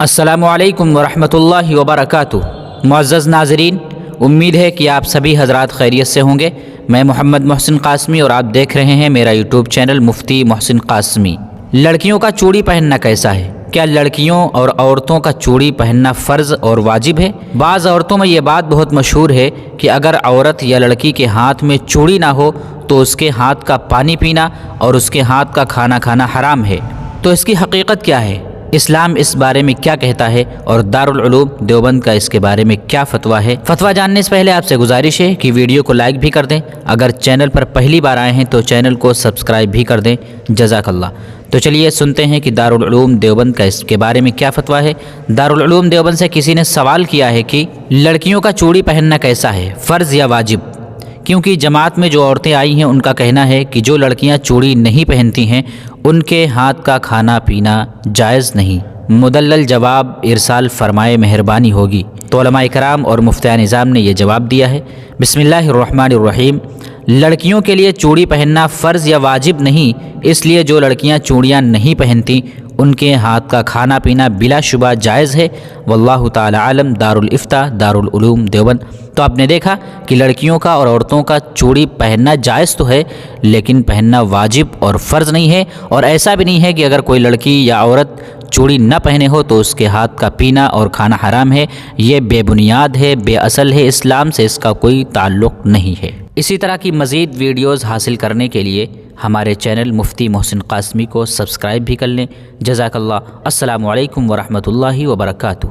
السلام علیکم ورحمۃ اللہ وبرکاتہ۔ معزز ناظرین، امید ہے کہ آپ سبھی حضرات خیریت سے ہوں گے۔ میں محمد محسن قاسمی اور آپ دیکھ رہے ہیں میرا یوٹیوب چینل مفتی محسن قاسمی۔ لڑکیوں کا چوڑی پہننا کیسا ہے؟ کیا لڑکیوں اور عورتوں کا چوڑی پہننا فرض اور واجب ہے؟ بعض عورتوں میں یہ بات بہت مشہور ہے کہ اگر عورت یا لڑکی کے ہاتھ میں چوڑی نہ ہو تو اس کے ہاتھ کا پانی پینا اور اس کے ہاتھ کا کھانا کھانا حرام ہے۔ تو اس کی حقیقت کیا ہے؟ اسلام اس بارے میں کیا کہتا ہے اور دارالعلوم دیوبند کا اس کے بارے میں کیا فتویٰ ہے؟ فتویٰ جاننے سے پہلے آپ سے گزارش ہے کہ ویڈیو کو لائک بھی کر دیں، اگر چینل پر پہلی بار آئے ہیں تو چینل کو سبسکرائب بھی کر دیں، جزاک اللہ۔ تو چلیے سنتے ہیں کہ دارالعلوم دیوبند کا اس کے بارے میں کیا فتویٰ ہے۔ دارالعلوم دیوبند سے کسی نے سوال کیا ہے کہ لڑکیوں کا چوڑی پہننا کیسا ہے، فرض یا واجب؟ کیونکہ جماعت میں جو عورتیں آئی ہیں ان کا کہنا ہے کہ جو لڑکیاں چوڑی نہیں پہنتی ہیں ان کے ہاتھ کا کھانا پینا جائز نہیں۔ مدلل جواب ارسال فرمائے مہربانی ہوگی۔ تو علماء کرام اور مفتیان نظام نے یہ جواب دیا ہے۔ بسم اللہ الرحمن الرحیم۔ لڑکیوں کے لیے چوڑی پہننا فرض یا واجب نہیں، اس لیے جو لڑکیاں چوڑیاں نہیں پہنتی ان کے ہاتھ کا کھانا پینا بلا شبہ جائز ہے۔ واللہ تعالی عالم۔ دارالفتہ دارالعلوم دیوبند۔ تو آپ نے دیکھا کہ لڑکیوں کا اور عورتوں کا چوڑی پہننا جائز تو ہے لیکن پہننا واجب اور فرض نہیں ہے، اور ایسا بھی نہیں ہے کہ اگر کوئی لڑکی یا عورت چوڑی نہ پہنے ہو تو اس کے ہاتھ کا پینا اور کھانا حرام ہے۔ یہ بے بنیاد ہے، بے اصل ہے، اسلام سے اس کا کوئی تعلق نہیں ہے۔ اسی طرح کی مزید ویڈیوز حاصل کرنے کے لیے ہمارے چینل مفتی محسن قاسمی کو سبسکرائب بھی کر لیں، جزاک اللہ۔ السلام علیکم ورحمۃ اللہ وبرکاتہ۔